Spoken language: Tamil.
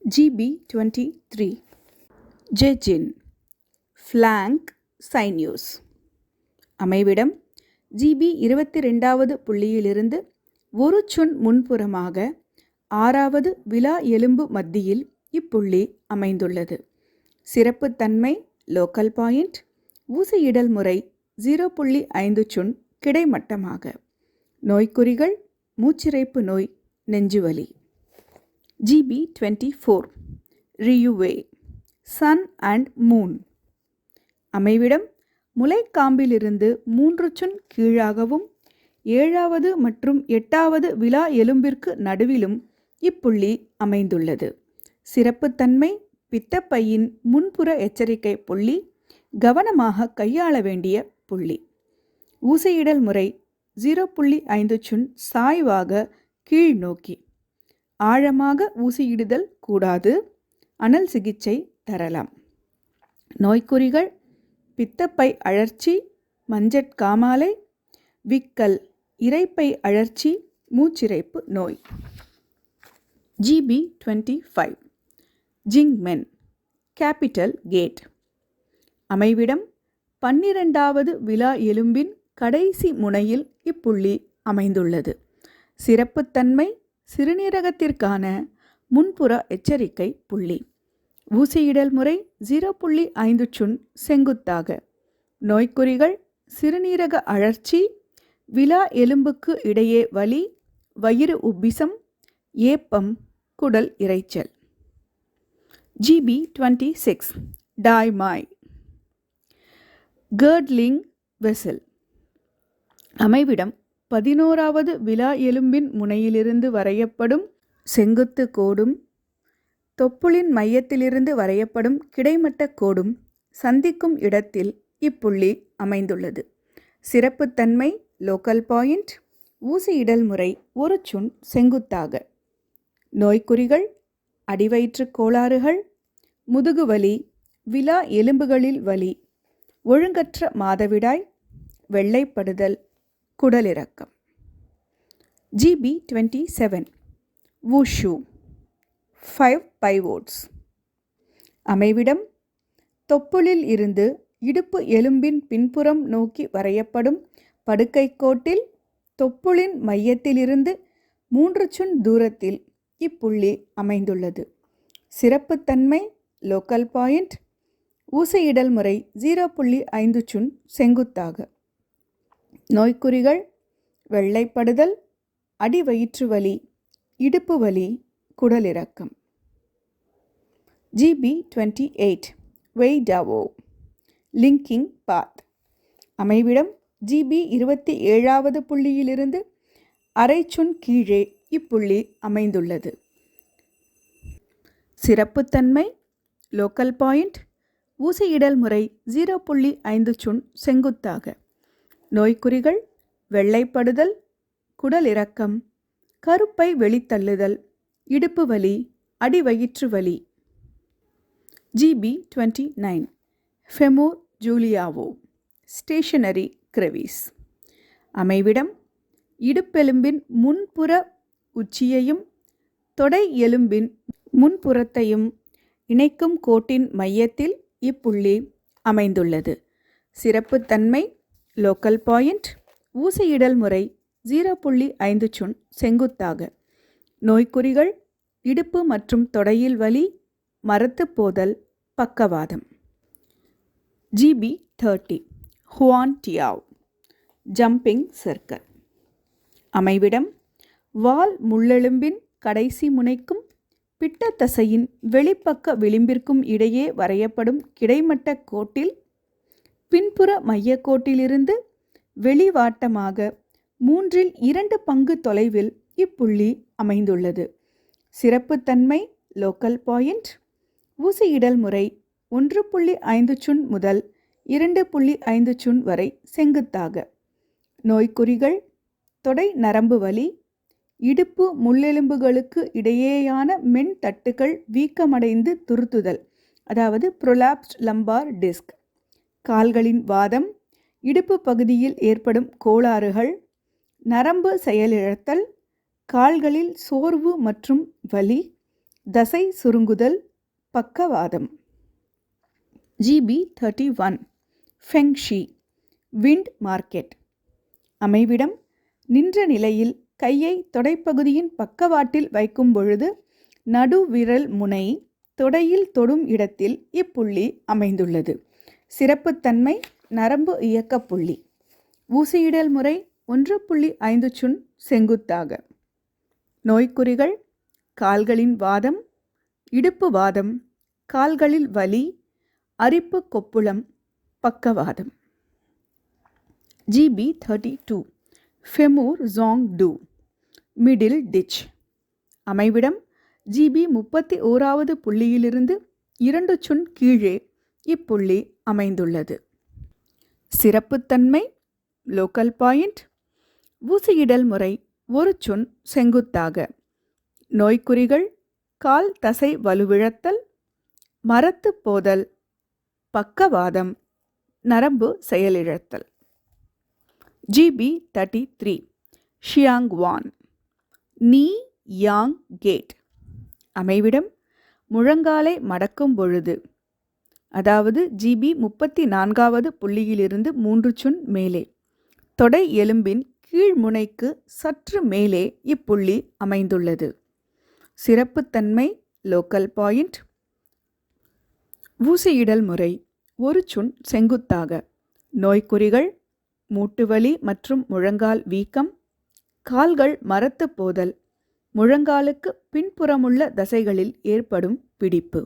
GB23 ஜெஜின் ஃப்ளாங்க் சைன்யூஸ் அமைவிடம் GB22வது புள்ளியிலிருந்து ஒரு சொன் முன்புறமாக 6வது விலா எலும்பு மத்தியில் இப்புள்ளி அமைந்துள்ளது. சிறப்புத்தன்மை லோக்கல் பாயிண்ட். ஊசியிடல் முறை 0.5 சொன் கிடைமட்டமாக. நோய்க்குறிகள் மூச்சிறைப்பு நோய், நெஞ்சுவலி. GB24 ரியுவே சன் அண்ட் மூன் அமைவிடம் முலைக்காம்பிலிருந்து 3 சொன் கீழாகவும் 7வது மற்றும் 8வது விலா எலும்பிற்கு நடுவிலும் இப்புள்ளி அமைந்துள்ளது. சிறப்புத்தன்மை பித்தப்பையின் முன்புற எச்சரிக்கை புள்ளி, கவனமாக கையாள வேண்டிய புள்ளி. ஊசியிடல் முறை 0.5 சொன் சாய்வாக கீழ் நோக்கி. ஆழமாக ஊசியிடுதல் கூடாது. அனல் சிகிச்சை தரலாம். நோய்க்குறிகள் பித்தப்பை அழற்சி, மஞ்சட்காமாலை, விக்கல், இரைப்பை அழற்சி, மூச்சிறைப்பு நோய். GB25 ஜிங்மென் கேபிட்டல் கேட் அமைவிடம் 12வது விலா எலும்பின் கடைசி முனையில் இப்புள்ளி அமைந்துள்ளது. சிறப்புத்தன்மை சிறுநீரகத்திற்கான முன்புற எச்சரிக்கை புள்ளி. ஊசியிடல் முறை 0.5 சொன் செங்குத்தாக. நோய்க்குறிகள் சிறுநீரக அழற்சி, விலா எலும்புக்கு இடையே வலி, வயிறு உப்பிசம், ஏப்பம், குடல் இரைச்சல். GB26 டாய்மாய் கர்ட்லிங் வெசல் அமைவிடம் 11வது விலா எலும்பின் முனையிலிருந்து வரையப்படும் செங்குத்து கோடும் தொப்புளின் மையத்திலிருந்து வரையப்படும் கிடைமட்ட கோடும் சந்திக்கும் இடத்தில் இப்புள்ளி அமைந்துள்ளது. சிறப்புத்தன்மை லோக்கல் பாயிண்ட். ஊசியிடல் முறை 1 சொன் செங்குத்தாக. நோய்க்குறிகள் அடிவயிற்றுக் கோளாறுகள், முதுகுவலி, விலா எலும்புகளில் வலி, ஒழுங்கற்ற மாதவிடாய், வெள்ளைப்படுதல், குடலிறக்கம். GB27 வூஷு 5 பைவோட்ஸ் அமைவிடம் தொப்புளில் இருந்து இடுப்பு எலும்பின் பின்புறம் நோக்கி வரையப்படும் படுக்கை கோட்டில் தொப்புளின் மையத்திலிருந்து 3 சொன் தூரத்தில் இப்புள்ளி அமைந்துள்ளது. சிறப்புத்தன்மை லோக்கல் பாயிண்ட். ஊசியிடல் முறை 0.5 சொன் செங்குத்தாக. நோய்க்குறிகள் வெள்ளைப்படுதல், அடிவயிற்று வலி, இடுப்பு வலி, குடலிறக்கம். GB28 வெய்டாவோ லிங்கிங் பாத் அமைவிடம் GB27வது புள்ளியிலிருந்து அரை சொன் கீழே இப்புள்ளி அமைந்துள்ளது. சிறப்புத்தன்மை லோக்கல் பாயிண்ட். ஊசியிடல் முறை 0.5 சொன் செங்குத்தாக. நோய்க்குறிகள் வெள்ளைப்படுதல், குடலிறக்கம், கருப்பை வெளித்தள்ளுதல், இடுப்பு வலி, அடிவயிற்று வலி. GB29 ஃபெமோர் ஜூலியாவோ ஸ்டேஷனரி கிரெவிஸ் அமைவிடம் இடுப்பெலும்பின் முன்புற உச்சியையும் தொடை எலும்பின் முன்புறத்தையும் இணைக்கும் கோட்டின் மையத்தில் இப்புள்ளி அமைந்துள்ளது. சிறப்புத்தன்மை லோக்கல் பாயிண்ட். ஊசியிடல் முறை 0.5 சொன் செங்குத்தாக. நோய்க்குறிகள் இடுப்பு மற்றும் தொடையில் வலி, மரத்துப் போதல், பக்கவாதம். GB30 ஹுவான் டியாவ் ஜம்பிங் சர்க்கிள் அமைவிடம் வால் முள்ளெலும்பின் கடைசி முனைக்கும் பிட்டத்தசையின் வெளிப்பக்க விளிம்பிற்கும் இடையே வரையப்படும் கிடைமட்ட கோட்டில் பின்புற மையக்கோட்டிலிருந்து வெளிவாட்டமாக 2/3 பங்கு தொலைவில் இப்புள்ளி அமைந்துள்ளது. சிறப்புத்தன்மை லோக்கல் பாயிண்ட். ஊசியிடல் முறை 1.5 சொன் முதல் 2.5 சொன் வரை செங்குத்தாக. நோய்க்குறிகள் தொடை நரம்பு வலி, இடுப்பு முள்ளெலும்புகளுக்கு இடையேயான மென் தட்டுகள் வீக்கமடைந்து துருத்துதல், அதாவது ப்ரொலாப்ஸ்ட் லம்பார் டிஸ்க், கால்களின் வாதம், இடுப்பு பகுதியில் ஏற்படும் கோளாறுகள், நரம்பு செயலிழத்தல், கால்களில் சோர்வு மற்றும் வலி, தசை சுருங்குதல், பக்கவாதம். GB 31 Fengshi wind market. அமைவிடம் நின்ற நிலையில் கையை தொடைப்பகுதியின் பக்கவாட்டில் வைக்கும் பொழுது நடுவிரல் முனை தொடையில் தொடும் இடத்தில் இப்புள்ளி அமைந்துள்ளது. சிறப்புத்தன்மை நரம்பு இயக்க புள்ளி. ஊசியிடல் முறை 1.5 சுன் செங்குத்தாக. நோய்க்குறிகள் கால்களின் வாதம், இடுப்பு வாதம், கால்களில் வலி, அரிப்பு கொப்புளம், பக்கவாதம். GB 32 femur Zhongdu middle ditch. அமைவிடம் GB 31வது புள்ளியிலிருந்து 2 சுன் கீழே இப்புள்ளி அமைந்துள்ளது. சிறப்புத்தன்மை லோக்கல் பாயிண்ட். ஊசியிடல் முறை 1 சுன் செங்குத்தாக. நோய்க்குறிகள் கால் தசை வலுவிழத்தல், மரத்து போதல், பக்கவாதம், நரம்பு செயலிழத்தல். GB 33 ஷியாங்வான் நீ யாங் கேட். அமைவிடம் முழங்காலை மடக்கும் பொழுது, அதாவது GB 34வது புள்ளியிலிருந்து 3 சுன் மேலே, தொடை எலும்பின் கீழ்முனைக்கு சற்று மேலே இப்புள்ளி அமைந்துள்ளது. சிறப்புத்தன்மை லோக்கல் பாயிண்ட். ஊசியிடல் முறை 1 சுன் செங்குத்தாக. நோய்க்குறிகள் மூட்டுவலி மற்றும் முழங்கால் வீக்கம், கால்கள் மரத்து போதல், முழங்காலுக்கு பின்புறமுள்ள தசைகளில் ஏற்படும் பிடிப்பு.